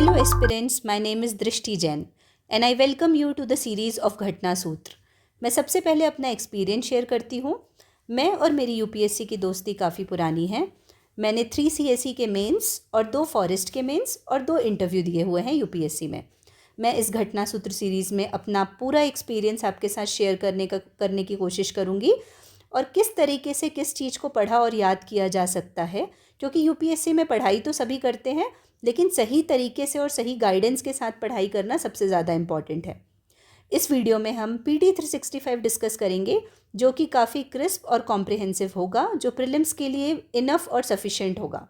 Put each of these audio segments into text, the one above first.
Hello aspirants, my name is Drishti Jain and I welcome you to the series of घटना सूत्र। मैं सबसे पहले अपना एक्सपीरियंस शेयर करती हूँ। मैं और मेरी यूपीएससी की दोस्ती काफ़ी पुरानी है। मैंने 3 सीएसई के मेंस और 2 फॉरेस्ट के मेंस और 2 इंटरव्यू दिए हुए हैं यूपीएससी में। मैं इस घटना सूत्र सीरीज़ में अपना पूरा एक्सपीरियंस आपके साथ शेयर करने की कोशिश करूँगी और किस तरीके से किस चीज़ को पढ़ा और याद किया जा सकता है, क्योंकि यूपीएससी में पढ़ाई तो सभी करते हैं लेकिन सही तरीके से और सही गाइडेंस के साथ पढ़ाई करना सबसे ज़्यादा इम्पॉर्टेंट है। इस वीडियो में हम पीटी 365 डिस्कस करेंगे जो कि काफ़ी क्रिस्प और कॉम्प्रिहेंसिव होगा, जो प्रीलिम्स के लिए इनफ और सफिशेंट होगा।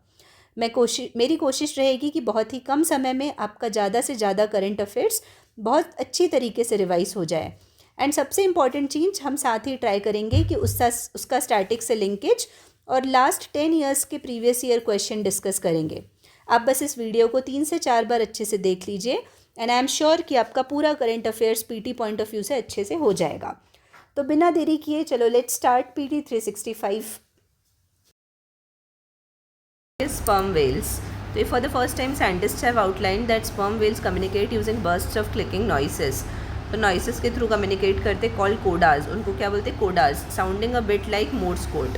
मेरी कोशिश रहेगी कि बहुत ही कम समय में आपका ज़्यादा से ज़्यादा करंट अफेयर्स बहुत अच्छी तरीके से रिवाइज हो जाए। एंड सबसे इम्पॉर्टेंट चीज़ हम साथ ही ट्राई करेंगे कि उसका स्टैटिक से लिंकेज और लास्ट 10 ईयर्स के प्रीवियस ईयर क्वेश्चन डिस्कस करेंगे। आप बस इस वीडियो को 3 से 4 बार अच्छे से देख लीजिए एंड आई एम श्योर कि आपका पूरा current affairs PT point of view से अच्छे से हो जाएगा। तो बिना देरी किए चलो let's start PT 365। Sperm whales. So for the first time scientists have outlined that sperm whales communicate using bursts of clicking noises. तो noises के थ्रू कम्युनिकेट करते कॉल्ड कोडाज। उनको क्या बोलते हैं? Codas, sounding a bit like Morse code.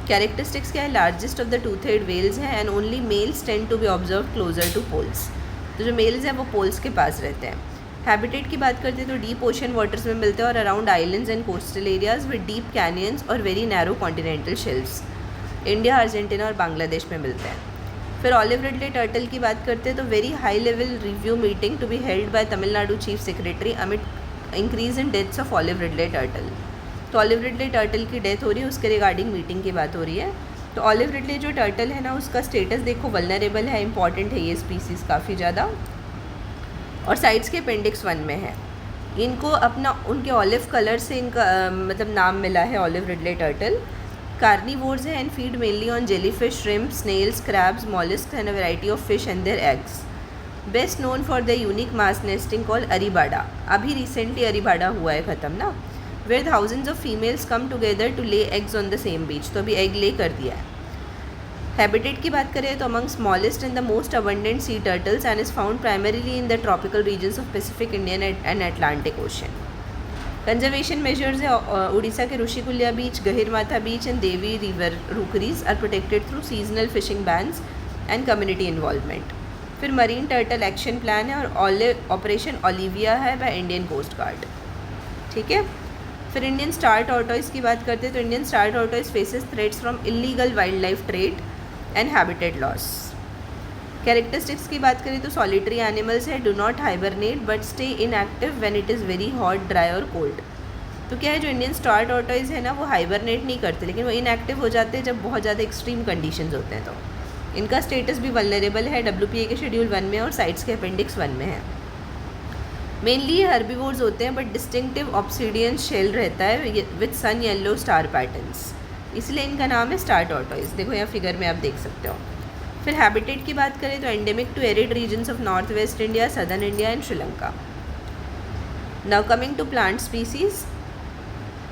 Characteristics क्या है? Largest of the toothed whales हैं and only males tend to be observe closer to poles. तो जो मेल्स हैं वो पोल्स के पास रहते हैं। हैबिटेट की बात करते हैं तो डीप ओशन वाटर्स में मिलते हैं और around islands and coastal areas with deep canyons और very narrow continental shelfs. India, Argentina और बांग्लादेश में मिलते हैं। फिर ऑलिव रिडले टर्टल की बात करते हैं तो very high level review meeting to be held by Tamil Nadu chief secretary amid increase in deaths of olive ridley turtle. तो ऑलिव रिडले टर्टल की डेथ हो रही है, उसके रिगार्डिंग मीटिंग की बात हो रही है। तो ऑलिव रिडले जो टर्टल है ना, उसका स्टेटस देखो वल्नरेबल है, इंपॉर्टेंट है ये स्पीसीज़ काफ़ी ज़्यादा, और साइड्स के अपेंडिक्स 1 में है। इनको अपना उनके ऑलिव कलर से इनका मतलब नाम मिला है ऑलिव रिडले टर्टल। कार्निवोर्स है and feed mainly on jellyfish, shrimp, snails, crabs, mollusc and a variety of fish and their eggs. Best known for the unique mass nesting called arribada. अभी recently arribada हुआ है ख़त्म ना, where thousands of females come together to lay eggs on the same beach. तो अभी egg ले कर दिया है। हैबिटेट की बात करें तो among smallest and the most abundant sea turtles and is found primarily in the tropical regions of Pacific, Indian and Atlantic Ocean. Conservation measures है उड़ीसा के Rushikulya beach, Gahirmatha beach and Devi river rookeries are protected through seasonal fishing bans and community involvement. फिर marine turtle action plan है और operation Olivia है by Indian coast guard. ठीक है। फिर Indian star tortoise की बात करते हैं तो Indian star tortoise faces threats from illegal wild life trade and habitat loss. Characteristics की बात करें तो सॉलिटरी एनिमल्स है, do not hibernate but stay inactive when it is very hot, dry और कोल्ड। तो क्या है, जो इंडियन स्टार टॉर्टोइस है ना, वो हाइबरनेट नहीं करते लेकिन वो इनएक्टिव हो जाते हैं जब बहुत ज़्यादा एक्सट्रीम कंडीशंस होते हैं। तो इनका स्टेटस भी वल्नरेबल है, WPA के शेड्यूल 1 में और साइट्स के अपेंडिक्स 1 में है। मेनली ये हर्बीवोर्स होते हैं बट डिस्टिंक्टिव ऑब्सीडियन शेल रहता है with sun yellow star patterns, इसलिए इनका नाम है स्टार टॉर्टोइस। देखो यहाँ फिगर में आप देख सकते हो। फिर हैबिटेट की बात करें तो endemic to arid regions of north west India, southern India and Sri Lanka. Now coming to plant species,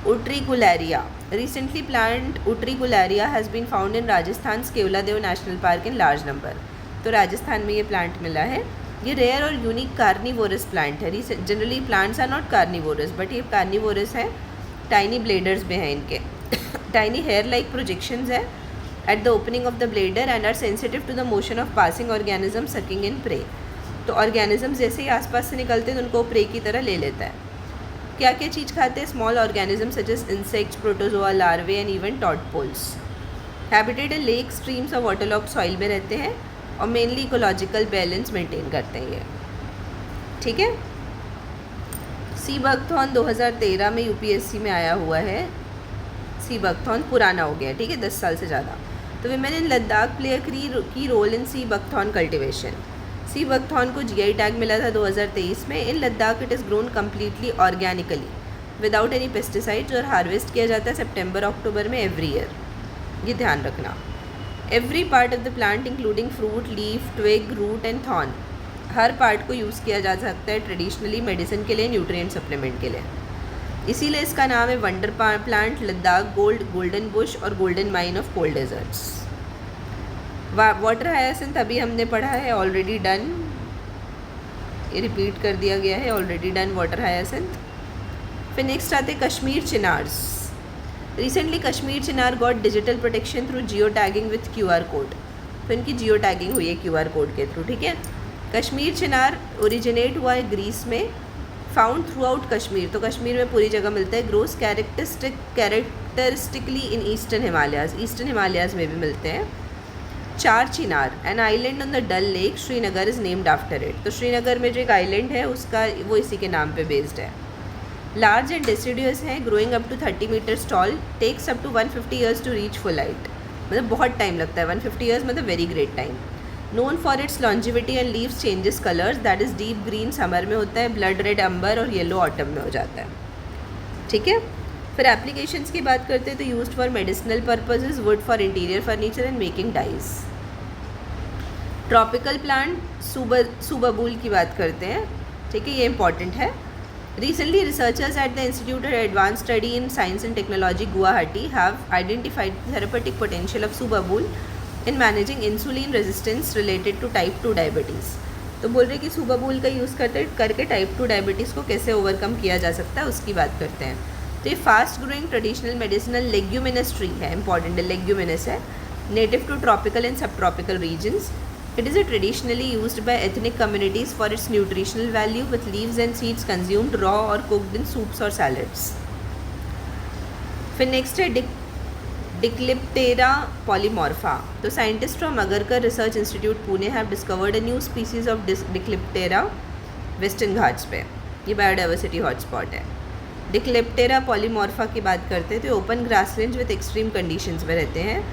utricularia. Recently plant utricularia has been found in Rajasthan Keoladeo national park in large number. तो राजस्थान में ये प्लांट मिला है। ये रेयर और unique carnivorous plant है। Generally plants are not carnivorous but ये carnivorous है। टाइनी ब्लेडर्स में है इनके टाइनी हेयर लाइक प्रोजेक्शंस है at the opening of the bladder and are sensitive to the motion of passing organisms sucking in prey। तो organism जैसे ही आसपास से निकलते हैं तो उनको प्रे की तरह ले लेता है। क्या क्या चीज़ खाते हैं? Small organism such as insects, protozoa, larvae and even tadpoles. Habitat lake, streams और वाटरलॉक सॉइल में रहते हैं और मेनली इकोलॉजिकल बैलेंस मेंटेन करते हैं ये। ठीक है। सी बकथॉर्न 2013 में यूपीएससी में आया हुआ है। सी बकथॉर्न पुराना हो गया, ठीक है, 10 साल से ज़्यादा। तो women in Ladakh play key role in sea buckthorn cultivation. Sea buckthorn को जीआई टैग मिला था 2023 में। In Ladakh it is grown completely organically without any pesticides और हार्वेस्ट किया जाता है सितंबर अक्टूबर में एवरी ईयर। ये ध्यान रखना। Every part of the plant including fruit, leaf, twig, root and thorn, हर पार्ट को यूज़ किया जा सकता है ट्रेडिशनली मेडिसिन के लिए, न्यूट्रिएंट सप्लीमेंट के लिए। इसीलिए इसका नाम है wonder plant, Ladakh gold, golden bush और golden mine of cold deserts. Water hyacinth अभी हमने पढ़ा है, ऑलरेडी डन। ये रिपीट कर दिया गया है, ऑलरेडी डन वाटर हायासिंथ। फिर नेक्स्ट आते Kashmir chinars. Recently Kashmir chinar got digital protection through geo tagging with QR code. तो इनकी जियो टैगिंग हुई है QR कोड के थ्रू, ठीक है। कश्मीर चिनार ओरिजिनेट हुआ है ग्रीस में, फाउंड थ्रू आउट कश्मीर, तो कश्मीर में पूरी जगह मिलता है। Grows characteristically in eastern Himalayas में भी मिलते हैं। Char Chinar, an island on the Dal lake, Srinagar is named after it. तो श्रीनगर में जो एक आइलैंड है उसका वो इसी के नाम पे बेस्ड है। लार्ज एंड डेसिडियस है, growing up to 30 metres tall, takes up to 150 years to reach full height. मतलब बहुत टाइम लगता है, 150 ईयर्स मतलब very great time. Known for its longevity and leaves changes colours, that is deep green summer में होता है, blood red अंबर और yellow autumn में हो जाता है, ठीक है। फिर एप्लीकेशंस की बात करते हैं तो used for medicinal purposes, wood for interior furniture and making dyes. Tropical plant subabul की बात करते हैं, ठीक है, ये इंपॉर्टेंट है। Recently, researchers at the Institute of Advanced Study in Science and Technology, Guwahati, have identified the therapeutic potential of subabul in managing insulin resistance related to type 2 diabetes. तो बोल रहे कि सुबाबुल का यूज़ करके टाइप 2 डायबिटीज़ को कैसे overcome किया जा सकता है उसकी बात करते हैं। तो ये fast growing traditional medicinal leguminous tree है, इंपॉर्टेंट है, लेग्यूमिनस है, native to tropical and subtropical regions. It is traditionally used by ethnic communities for its nutritional value, with leaves and seeds consumed raw or cooked in soups or salads. फिर next है Dicliptera polymorpha. तो scientist from Agharkar research institute Pune have discovered a new species of Dicliptera western Ghats पे। ये biodiversity hotspot है। Dicliptera पॉलीमॉर्फा की बात करते हैं तो open grassland with extreme conditions में रहते हैं।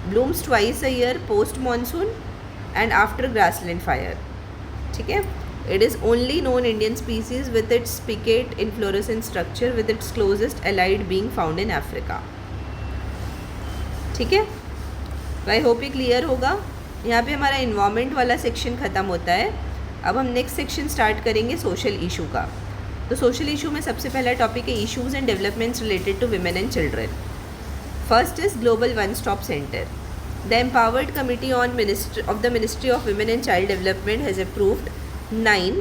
Blooms twice a year post monsoon and after grassland fire, ठीक है। It is only known Indian species with its spicate inflorescence structure, with its closest allied being found in Africa, ठीक है। I hope ये clear होगा। यहाँ पे हमारा environment वाला सेक्शन ख़त्म होता है। अब हम नेक्स्ट सेक्शन स्टार्ट करेंगे सोशल इशू का। तो सोशल इशू में सबसे पहला टॉपिक है issues and developments related to women and children. First is global one stop centre. The Empowered Committee of the Ministry of Women and Child Development has approved 9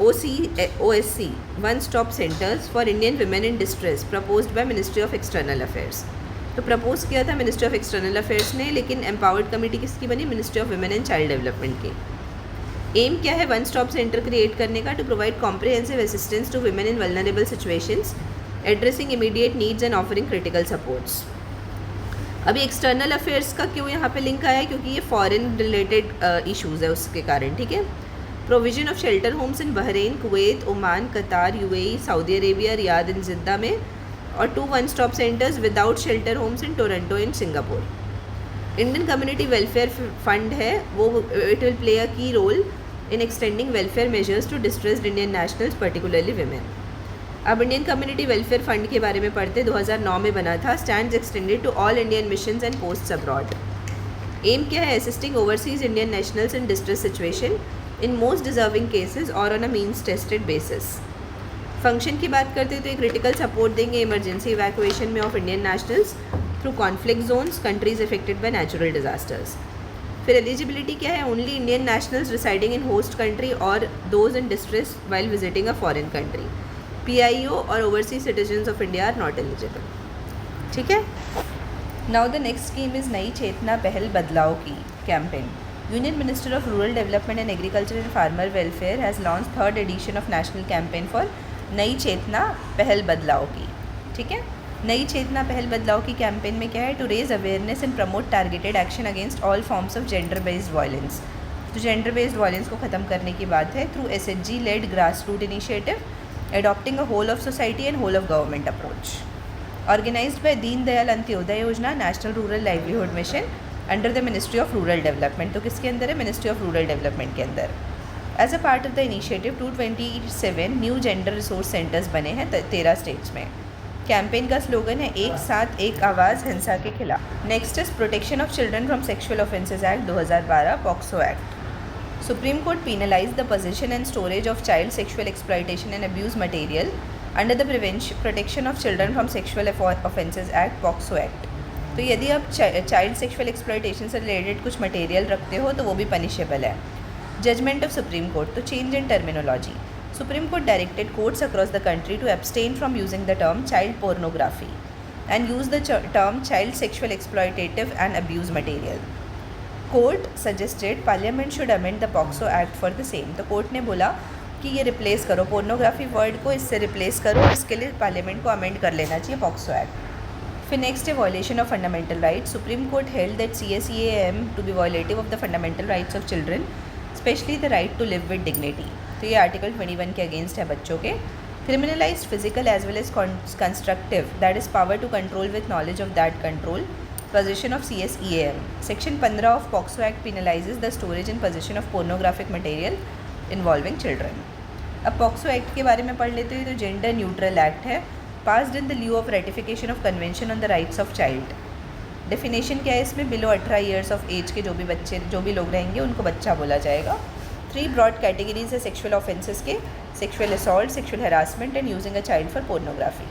OSC one-stop centers for Indian women in distress proposed by Ministry of External Affairs. तो propose किया था ministry of external affairs ने, लेकिन empowered committee किसकी बनी? Ministry of women and child development की। Aim क्या है वन स्टॉप सेंटर क्रिएट करने का? To provide comprehensive assistance to women in vulnerable situations, addressing immediate needs and offering critical supports. अभी एक्सटर्नल अफेयर्स का क्यों यहाँ पे लिंक आया है? क्योंकि ये फॉरेन रिलेटेड इश्यूज़ है उसके कारण, ठीक है। Provision of shelter homes in Bahrain, Kuwait, Oman, Qatar, UAE, Saudi Arabia, Riyadh and Jeddah में, और 2 one stop centres without shelter homes in Toronto in Singapore. Indian community welfare fund है वो, it will play a key role in extending welfare measures to distressed Indian nationals particularly women. अब Indian community welfare fund के बारे में पढ़ते, 2009 में बना था। Stands extended to all Indian missions and posts abroad. Aim क्या है? Assisting overseas Indian nationals in distress situation in most deserving cases और on a means tested basis. Function की बात करते तो ये क्रिटिकल सपोर्ट देंगे इमरजेंसी इवैक्यूएशन में of Indian nationals through conflict zones, countries affected by natural disasters. फिर eligibility क्या है? Only Indian nationals residing in host country और those in distress while visiting a foreign country. PIO और overseas citizens of India are not eligible, ठीक है। Now the next scheme is Nayi Chetna Pahal Badlav Ki campaign. Union minister of rural development and agriculture and farmer welfare has launch 3rd edition of national campaign for Nayi Chetna Pahal Badlav की, ठीक है। नई Chetna Pahal Badlav Ki campaign में क्या है? To raise awareness and promote targeted action against all forms of gender based violence. तो gender based violence को ख़त्म करने की बात है through SHG led grass root initiative, adopting a whole of society and whole of government approach. Organized by Deen Dayal Antyodaya Yojana, National Rural Livelihood Mission under the Ministry of Rural Development. तो किसके अंदर है? Ministry of Rural Development के अंदर। As a part of the initiative, 227 new gender resource centres बने हैं 13 states में। Campaign का स्लोगन है एक साथ एक आवाज़ हिंसा के खिलाफ। Next is protection of children from sexual offences act 2012 POCSO act. Supreme Court penalized the possession and storage of child sexual exploitation and abuse material under the Protection of Children from Sexual Offences Act POCSO Act। तो यदि आप child sexual exploitation से related कुछ material रखते हो तो वो भी पनिशेबल है। Judgment of Supreme Court. तो change in terminology. Supreme Court directed courts across the country to abstain from using the term child pornography and use the term child sexual exploitative and abuse material. Court suggested Parliament should amend the POCSO Act for the same. तो court ने बोला कि ये replace करो, pornography word को इससे replace करो और इसके लिए पार्लियामेंट को अमेंड कर लेना चाहिए पॉक्सो एक्ट. फिर नेक्स्ट है violation of fundamental rights. Supreme court held that CSEAM to be violative of the fundamental rights of children, specially the right to live with dignity. तो ये आर्टिकल 21 के against है बच्चों के. Criminalised physical as well as constructive, that is power to control with knowledge of that control, position of CSEAM. Section 15 of POCSO act penalises the storage and position of pornographic material involving children. अब POCSO act के बारे में पढ़ लेते हैं. तो gender neutral act है, passed in the lieu of ratification of convention on the rights of child. Definition क्या है इसमें? बिलो 18 ईयर्स ऑफ एज के जो भी लोग रहेंगे उनको बच्चा बोला जाएगा. 3 ब्रॉड कैटेगरीज है सेक्शुअल ऑफेंसेस के: sexual assault, sexual harassment and using a child for pornography.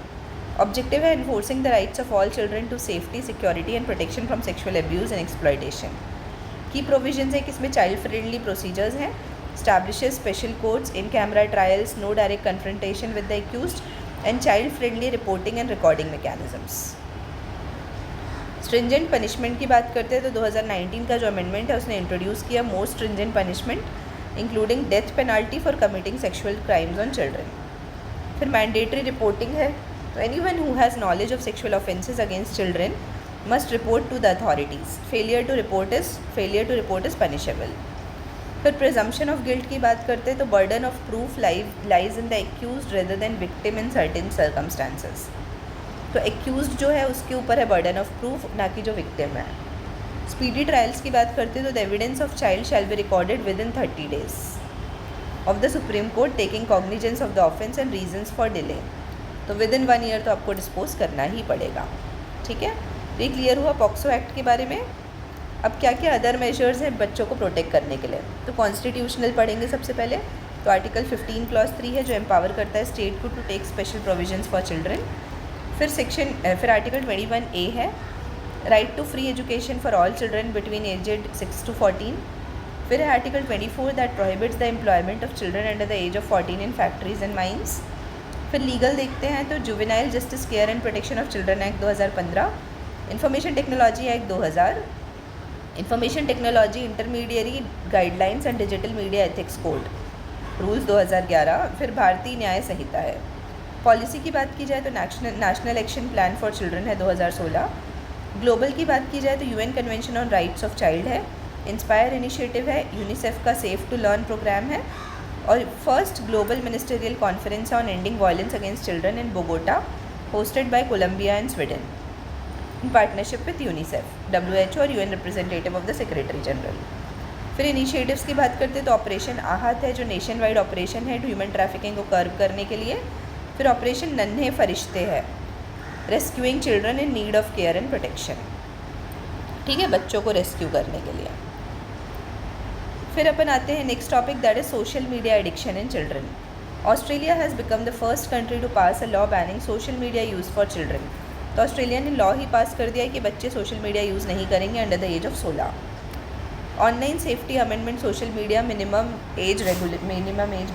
Objective है enforcing the rights of all children to safety, security and protection from sexual abuse and exploitation. Key provisions है कि इसमें child friendly procedures हैं. establishes special courts, in-camera trials, no direct confrontation with the accused, and child-friendly reporting and recording mechanisms. Stringent punishment की बात करते हैं तो 2019 का जो अमेंडमेंट है उसने इंट्रोड्यूस किया more stringent punishment including death penalty for committing sexual crimes on children. फिर मैंडेटरी रिपोर्टिंग है. तो anyone who has knowledge of sexual offences against children must report to the authorities. Failure to report is punishable. फिर presumption of guilt की बात करते हैं तो burden of proof lies in the accused rather than victim in certain circumstances. तो accused जो है उसके ऊपर है बर्डन ऑफ प्रूफ, ना कि जो विक्टिम है. स्पीडी ट्रायल्स की बात करते हैं तो the evidence of child shall be recorded with in 30 days of the supreme court taking cognizance of the offence and reasons for delay. तो विद इन 1 year तो आपको डिस्पोज करना ही पड़ेगा. ठीक है, ये क्लियर हुआ पॉक्सो एक्ट के बारे में. अब क्या क्या अदर मेजर्स हैं बच्चों को प्रोटेक्ट करने के लिए. तो कॉन्स्टिट्यूशनल पढ़ेंगे सबसे पहले. तो आर्टिकल 15 क्लॉज 3 है जो एम्पावर करता है स्टेट को to take special provisions for children. फिर आर्टिकल 21A है right to free education for all children between aged 6 to 14. फिर है article 24 that prohibits the employment of children under the age of 14 in factories and mines. फिर legal देखते हैं तो juvenile justice care and protection of children act 2015, information technology act 2000, information technology intermediary guidelines and digital media ethics code rules 2011. फिर भारतीय न्याय संहिता है. Policy की बात की जाए तो national action plan for children है 2016. ग्लोबल की बात की जाए तो UN convention on rights of child है. इंस्पायर इनिशिएटिव है. यूनिसेफ का सेफ टू लर्न प्रोग्राम है. और first global ministerial conference on ending violence against children in Bogota hosted by Colombia and Sweden in partnership with UNICEF, WHO और UN representative of the secretary general. फिर initiatives की बात करते हैं तो operation आहत है जो नेशन वाइड ऑपरेशन है ह्यूमन ट्रैफिकिंग को कर्व करने के लिए. फिर ऑपरेशन नन्हे फरिश्ते है rescuing children in need of care and protection. ठीक है, बच्चों को रेस्क्यू करने के लिए. फिर अपन आते हैं next topic that is social media addiction in children. Australia has become the first country to pass a law banning social media use for children. तो ऑस्ट्रेलिया ने लॉ ही पास कर दिया है कि बच्चे सोशल मीडिया यूज़ नहीं करेंगे under the age of 16. Online safety amendment social media minimum age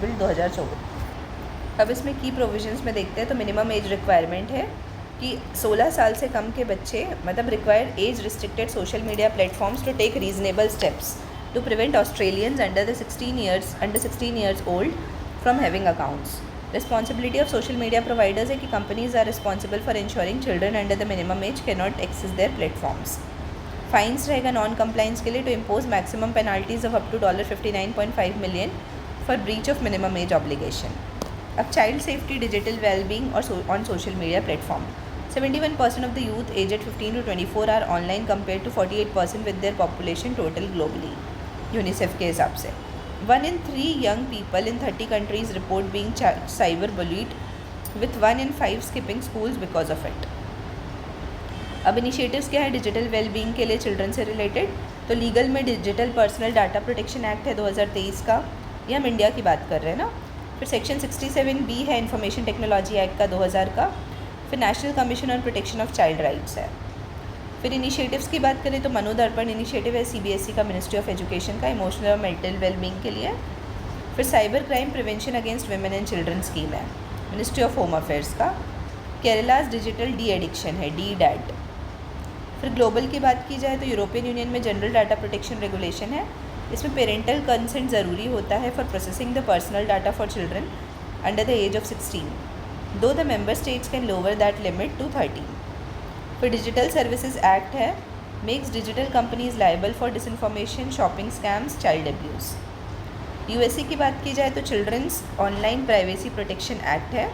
bill 2014. अब इसमें की प्रोविजंस में देखते हैं तो मिनिमम एज रिक्वायरमेंट है कि 16 साल से कम के बच्चे मतलब required age restricted social media platforms to take reasonable steps to prevent Australians under 16 years old from having accounts. Responsibility of social media providers है कि companies are responsible for ensuring children under the minimum age can not access their platforms. Fines रहेगा non compliance के लिए to impose maximum penalties of up to $59.5 million for breach of minimum age obligation. अब child safety digital wellbeing और on social media platform. 71% of the youth aged 15 to 24 are online compared to 48% with their population total globally, UNICEF के हिसाब से. 1 in 3 young people in 30 countries report being cyber bullied, with 1 in 5 skipping schools because of it. अब initiatives क्या है digital wellbeing के लिए children से related. तो लीगल में digital personal data protection act है 2023 का, ये हम इंडिया की बात कर रहे हैं ना. फिर सेक्शन 67B है इंफॉर्मेशन टेक्नोलॉजी एक्ट का 2000 का. फिर national commission on protection of child rights है. फिर इनिशिएटिव्स की बात करें तो मनोदर्पण इनिशिएटिव है CBSE का, मिनिस्ट्री ऑफ एजुकेशन का, इमोशनल और मेंटल वेलबींग के लिए। फिर cyber crime prevention against women and children scheme है, मिनिस्ट्री ऑफ होम अफेयर्स का। केरलाज डिजिटल डी एडिक्शन है, DDAD। फिर ग्लोबल की बात की जाए तो यूरोपियन यूनियन में जनरल डाटा प्रोटेक्शन रेगुलेशन है, इसमें पेरेंटल कंसेंट ज़रूरी होता है for processing the personal data for children under the age of 16, though the member states can lower that limit to 13। फिर डिजिटल सर्विसेज एक्ट है, makes digital companies liable for disinformation, shopping scams, child abuse. USA की बात की जाए तो children's online privacy protection act है,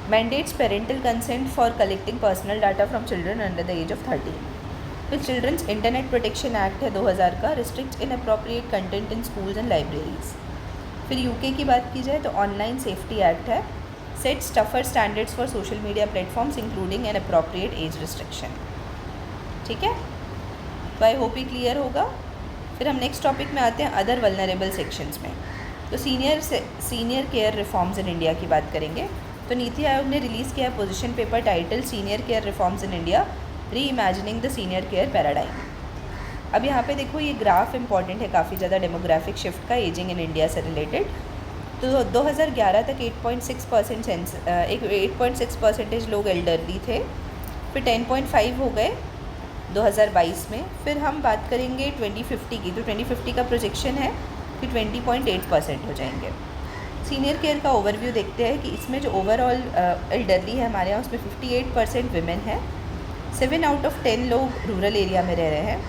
mandates parental consent for collecting personal data from children under the age of 13। फिर children's internet protection act है 2000 का, restrict inappropriate content in schools and libraries. फिर UK की बात की जाए तो ऑनलाइन सेफ्टी एक्ट है, sets tougher standards for social media platforms including an appropriate age restriction. ठीक है, तो आई होप ये क्लियर होगा। फिर हम नेक्स्ट टॉपिक में आते हैं अदर वल्नरेबल सेक्शंस में। तो senior care reforms in India की बात करेंगे। तो नीति आयोग ने रिलीज़ किया position paper title senior care reforms in India, reimagining the senior care paradigm. अब यहाँ पे देखो ये ग्राफ इंपॉर्टेंट है काफ़ी ज़्यादा डेमोग्राफिक शिफ्ट का, एजिंग इन इंडिया से रिलेटेड। तो 2011 तक 8.6% लोग एल्डरली थे, फिर 10.5 हो गए 2022 में। फिर हम बात करेंगे 2050 की, तो 2050 का प्रोजेक्शन है कि 20.8% हो जाएंगे। सीनियर केयर का ओवरव्यू देखते हैं कि इसमें जो ओवरऑल एल्डरली है हमारे यहाँ, उसमें 58% विमेन है, 7 आउट ऑफ 10 लोग रूरल एरिया में रह रहे हैं,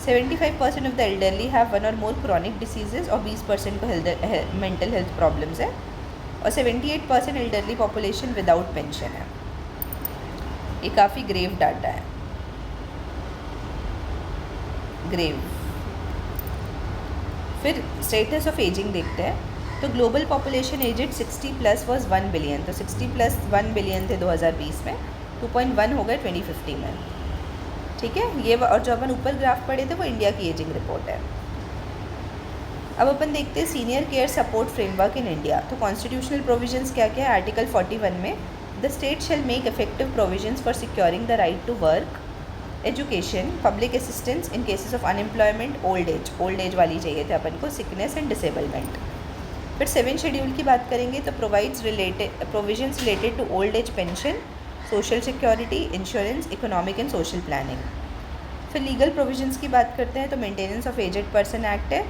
75% of the elderly have one और मोर क्रॉनिक डिसीजेज और 20% को मेंटल हेल्थ प्रॉब्लम्स है, और 78% एल्डरली पॉपुलेशन विदाउट पेंशन है। ये काफ़ी ग्रेव डाटा है, ग्रेव। फिर स्टेटस ऑफ एजिंग देखते हैं। तो global population aged 60+ was 1 billion, तो 60+ 1 बिलियन थे 2020 में, 2.1 हो गए 2050 में। ठीक है, ये और जो अपन ऊपर ग्राफ पढ़े थे वो इंडिया की एजिंग रिपोर्ट है। अब अपन देखते हैं senior care support framework in India. तो कॉन्स्टिट्यूशनल प्रोविजंस क्या क्या है? आर्टिकल 41 में the state shall make effective provisions for securing the right to work, education, public assistance in cases of unemployment, old age वाली चाहिए थे अपन को, सिकनेस एंड डिसेबलमेंट। फिर 7 शेड्यूल की बात करेंगे तो provides provisions related to old age pension, social security, insurance, economic and social planning. फिर लीगल प्रोविजंस की बात करते हैं तो maintenance of aged person act है,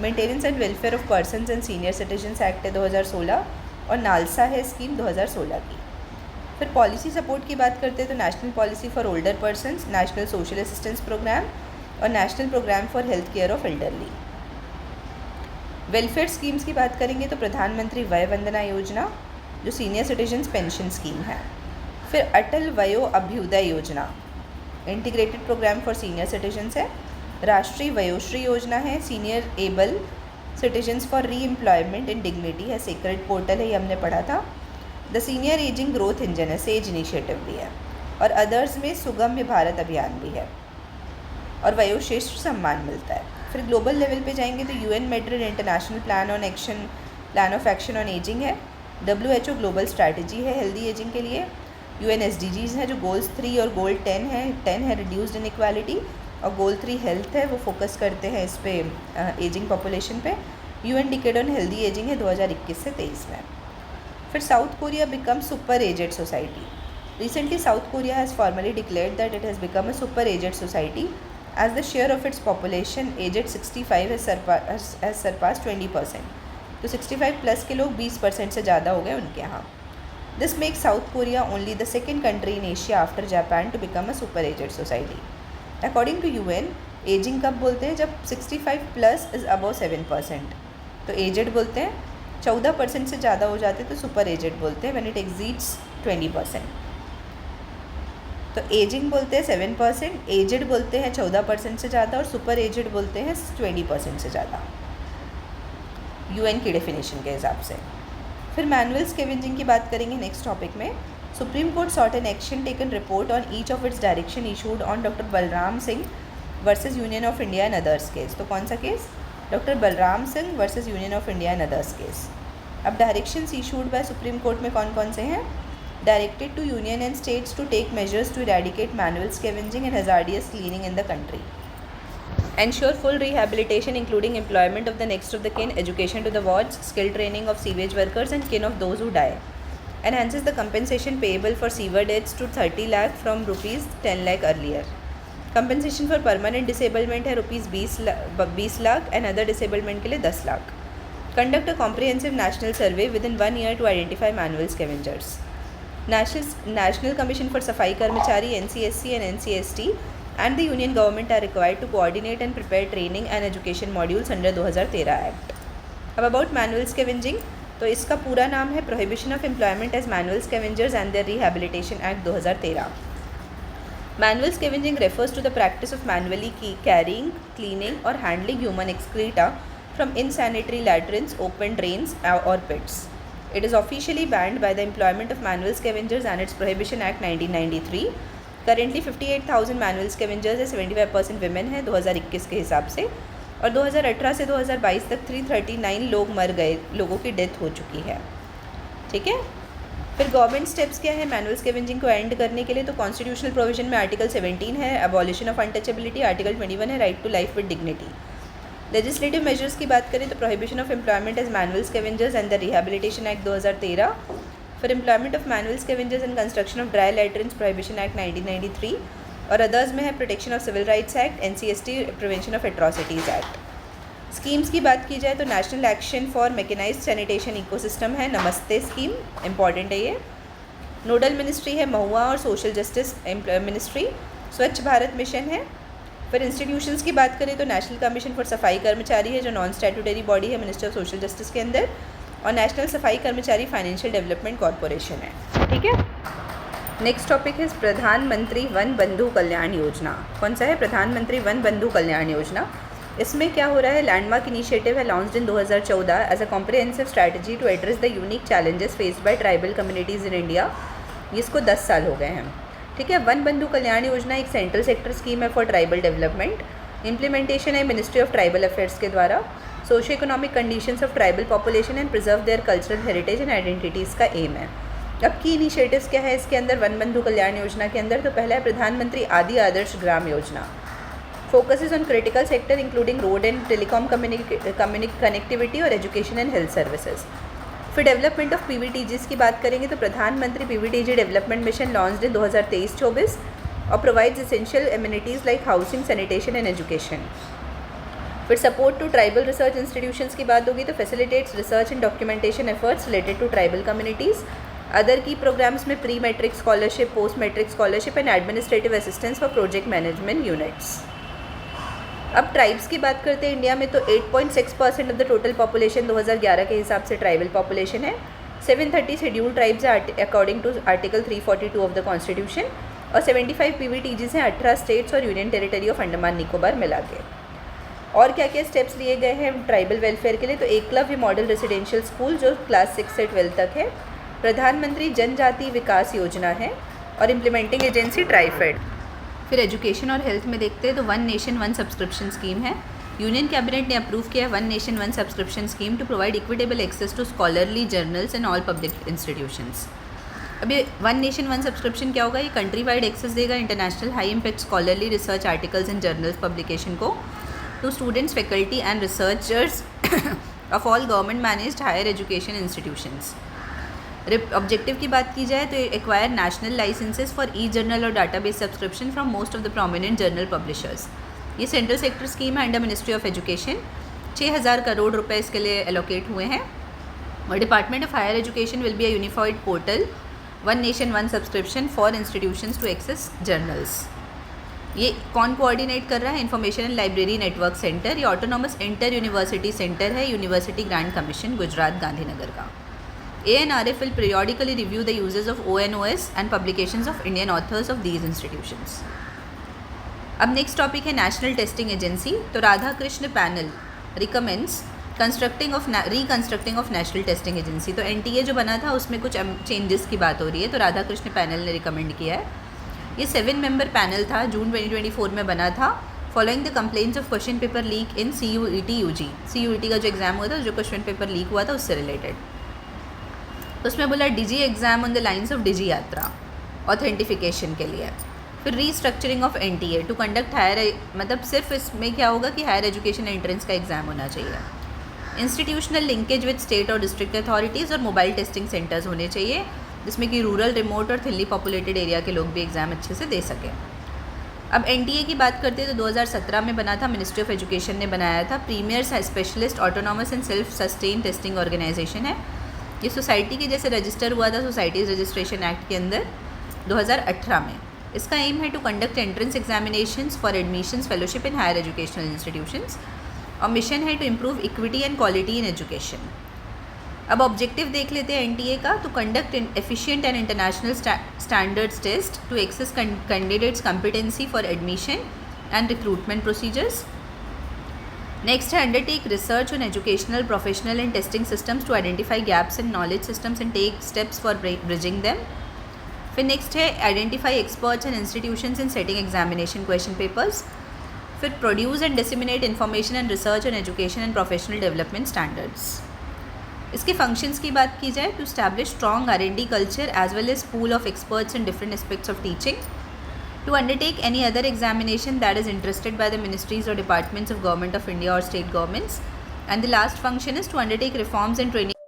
maintenance and welfare of persons and senior citizens act है 2016, और नालसा है स्कीम 2016 की। फिर पॉलिसी सपोर्ट की बात करते हैं तो national policy for older persons, national social assistance programme और national programme for health care of elderly. Welfare schemes की बात करेंगे तो प्रधानमंत्री वय वंदना योजना जो सीनियर सिटीजन्स पेंशन स्कीम है। फिर अटल Vayo Abhyuday Yojana integrated programme for senior citizens है। राष्ट्रीय वयोश्री योजना है, senior able citizens for re employment in dignity है, सेक्रेट पोर्टल है, ये हमने पढ़ा था। The senior ageing growth engine है, सेज इनिशिएटिव भी है, और अदर्स में सुगम्य भारत अभियान भी है, और वयोश्रेष्ठ सम्मान मिलता है। फिर ग्लोबल लेवल पे जाएंगे तो UN Madrid international plan of action on ageing है, WHO ग्लोबल स्ट्रैटेजी है हेल्दी एजिंग के लिए, UN SDGs है जो गोल्स 3 और गोल 10 है रिड्यूस्ड इनइक्वालिटी, और गोल 3 हेल्थ है, वो फोकस करते हैं इस पे एजिंग पॉपुलेशन पे। UN decade on healthy ageing है 2021 से 23 में। फिर South Korea become super aged society. Recently South Korea has formally declared that it has become a super aged society as the share of its population aged 65 has surpassed 20%. तो 65+ के लोग 20% से ज़्यादा हो गए उनके यहाँ। This makes South Korea only the second country in Asia after Japan to become a super aged society. According to UN, aging कब बोलते हैं? जब 65+ is above 7%, तो aged बोलते हैं। 14% से ज़्यादा हो जाते तो super aged बोलते हैं when it exceeds 20%। तो एजिंग बोलते हैं 7%, एजेड बोलते हैं 14% से ज़्यादा, और सुपर एजेड बोलते हैं 20% से ज़्यादा UN की डेफिनेशन के हिसाब से। फिर मैनुअल स्केवेंजिंग की बात करेंगे नेक्स्ट टॉपिक में। Supreme court sought an action taken report on each of its direction issued on doctor Balram Singh versus union of India and others case. तो कौन सा केस? Doctor Balram Singh versus union of India and others case. अब directions issued by supreme court में कौन कौन से हैं? directed to union and states to take measures to eradicate manual scavenging and hazardous cleaning in the country. Ensure full rehabilitation including employment of the next of the kin, education to the wards, skill training of sewage workers and kin of those who die. Enhances the compensation payable for sewer deaths to 30 lakh from rupees 10 lakh earlier. Compensation for permanent disablement है rupees 20 lakh and other disablement के लिए 10 lakh. Conduct a comprehensive national survey within 1 year to identify manual scavengers. National Commission for Safai Karmachari, NCSC and NCST and the Union Government are required to coordinate and prepare training and education modules under 2013 Act. अब about manual scavenging, तो इसका पूरा नाम है Prohibition of Employment as Manual Scavengers and their Rehabilitation Act 2013. Manual scavenging refers to the practice of manually carrying, cleaning or handling human excreta from insanitary latrines, open drains or pits. It is officially banned by the Employment of Manual Scavengers and its Prohibition Act 1993. Currently 58,000 manual scavengers है, 75% women है 2021 के हिसाब से, और 2018 से 2022 तक 339 लोग मर गए, लोगों की डेथ हो चुकी है. ठीक है. फिर गवर्नमेंट स्टेप्स क्या है मैनुअल स्कैवेंजिंग को एंड करने के लिए? तो कॉन्स्टिट्यूशनल प्रोविजन में आर्टिकल 17 है अबॉलिशन ऑफ अनटचेबिलिटी, आर्टिकल 21 है right to life with dignity. Legislative measures की बात करें तो prohibition of employment as manual scavengers and the rehabilitation act 2013. फिर employment of manual scavengers and construction of dry latrines prohibition act 1993. और others में है protection of civil rights act, NCST prevention of atrocities act. Schemes की बात की जाए तो national action for mechanised sanitation ecosystem है, नमस्ते स्कीम इंपॉर्टेंट है ये. नोडल मिनिस्ट्री है महुआ और सोशल जस्टिस मिनिस्ट्री. स्वच्छ भारत मिशन है. फिर इंस्टीट्यूशंस की बात करें तो नेशनल कमीशन फॉर सफाई कर्मचारी है जो नॉन स्टैट्यूटरी बॉडी है मिनिस्टर ऑफ सोशल जस्टिस के अंदर, और नेशनल सफाई कर्मचारी फाइनेंशियल डेवलपमेंट कॉरपोरेशन है. ठीक है. नेक्स्ट टॉपिक है प्रधानमंत्री वन बंधु कल्याण योजना. कौन सा है? प्रधानमंत्री वन बंधु कल्याण योजना. इसमें क्या हो रहा है? लैंडमार्क इनिशिएटिव है launched in 2014 as a comprehensive strategy to address the unique challenges faced by tribal communities in India. इसको 10 साल हो गए हैं. ठीक है. वन बंधु कल्याण योजना एक सेंट्रल सेक्टर स्कीम है फॉर ट्राइबल डेवलपमेंट. इम्प्लीमेंटेशन है मिनिस्ट्री ऑफ ट्राइबल अफेयर्स के द्वारा. Socio economic conditions of tribal population and preserve there cultural heritage and identities का एम है. अब की इनिशिएटिव्स क्या है इसके अंदर वन बंधु कल्याण योजना के अंदर? तो पहला है प्रधानमंत्री आदि Adarsh Gram Yojana. Focuses on critical sector including road and telecom connectivity और एजुकेशन एंड हेल्थ सर्विसेज. फिर डेवलपमेंट ऑफ PVTGs की बात करेंगे तो Pradhan Mantri PVTG development mission launched in 2023-24 और provides essential amenities like housing, sanitation and education. फिर support to tribal research institutions की बात होगी तो facilitates research and documentation efforts related to tribal communities. Other key programmes में pre matric scholarship, post matric scholarship and administrative assistance for project management units. अब tribes की बात करते हैं इंडिया में तो 8.6% ऑफ द टोटल पॉपुलेशन 2011 के हिसाब से ट्राइबल पॉपुलेशन है. 730 शेड्यूल्ड ट्राइब्स है according to article 342 of the constitution, और 75 PVTGs हैं 18 स्टेट्स और union territory of Andaman Nicobar मिला के. और क्या क्या स्टेप्स लिए गए हैं ट्राइबल वेलफेयर के लिए? तो एकलव्य मॉडल रेसिडेंशियल स्कूल जो क्लास 6 से 12 तक है. प्रधानमंत्री जनजाति विकास योजना है और इम्प्लीमेंटिंग एजेंसी ट्राइफेड. फिर एजुकेशन और हेल्थ में देखते हैं तो one nation one subscription scheme है. यूनियन कैबिनेट ने अप्रूव किया है one nation one subscription scheme to provide equitable access to scholarly journals and all public institutions. अभी वन नेशन वन सब्सक्रिप्शन क्या होगा? ये कंट्री वाइड एक्सेस देगा international high impact scholarly research articles and journals publication को to students, faculty and researchers of all government managed higher education institutions. Objective की बात की जाए तो acquire national licences for e journal और database subscription from most of the prominent journal publishers. ये central sector scheme है under ministry of education. 6,000 crore रुपए इसके लिए एलोकेट हुए हैं. और department of higher education will be a unified portal one nation one subscription for institutions to access journals. ये कौन कोऑर्डिनेट कर रहा है? Information and library network centre. ये ऑटोनॉमस इंटर यूनिवर्सिटी सेंटर है, university grant commission Gujarat Gandhinagar का. ANRF will periodically review the uses of ONOS and publications of Indian authors of these institutions. अब next topic है national testing agency. तो Radha Krishna panel recommends reconstructing of national testing agency. तो NTA जो बना था उसमें कुछ चेंजेस की बात हो रही है, तो राधा कृष्ण पैनल ने रिकमेंड किया है. ये 7 मेंबर पैनल था, जून 2024 में बना था following the complaints of question paper leak in CUET UG. CUET का जो एग्जाम हुआ था, जो क्वेश्चन पेपर लीक हुआ था उससे रिलेटेड. तो उसमें बोला digi exam on the lines of digi Yatra authentification के लिए। फिर restructuring of NTA to conduct higher, मतलब सिर्फ इसमें क्या होगा कि हायर एजुकेशन एंट्रेंस का एग्ज़ाम होना चाहिए। इंस्टीट्यूशनल लिंकेज विद स्टेट और डिस्ट्रिक्ट अथॉरिटीज़ और मोबाइल टेस्टिंग सेंटर्स होने चाहिए जिसमें कि रूरल, रिमोट और थिनली पॉपुलेटेड एरिया के लोग भी एग्ज़ाम अच्छे से दे सकें। अब एनटीए की बात करते हैं तो 2017 में बना था, मिनिस्ट्री ऑफ एजुकेशन ने बनाया था। Premier specialist autonomous and self sustain testing organisation है। ये सोसाइटी के जैसे रजिस्टर हुआ था सोसाइटीज़ रजिस्ट्रेशन एक्ट के अंदर 2018 में। इसका एम है to conduct entrance examinations for admissions fellowship in higher educational institutions, और मिशन है to improve equity and quality in education. अब ऑब्जेक्टिव देख लेते हैं एनटीए का, तो conduct efficient and international standards test to access candidates competency for admission and recruitment procedures. Next है undertake research on educational, professional and testing systems to identify gaps in knowledge systems and take steps for bridging them. फिर next है identify experts and institutions in setting examination question papers. फिर produce and disseminate information and research on education and professional development standards. इसके functions की बात की जाए तो establish strong R&D culture as well as pool of experts in different aspects of teaching, to undertake any other examination that is interested by the ministries और departments of government of India और state governments, and the last function is to undertake reforms and training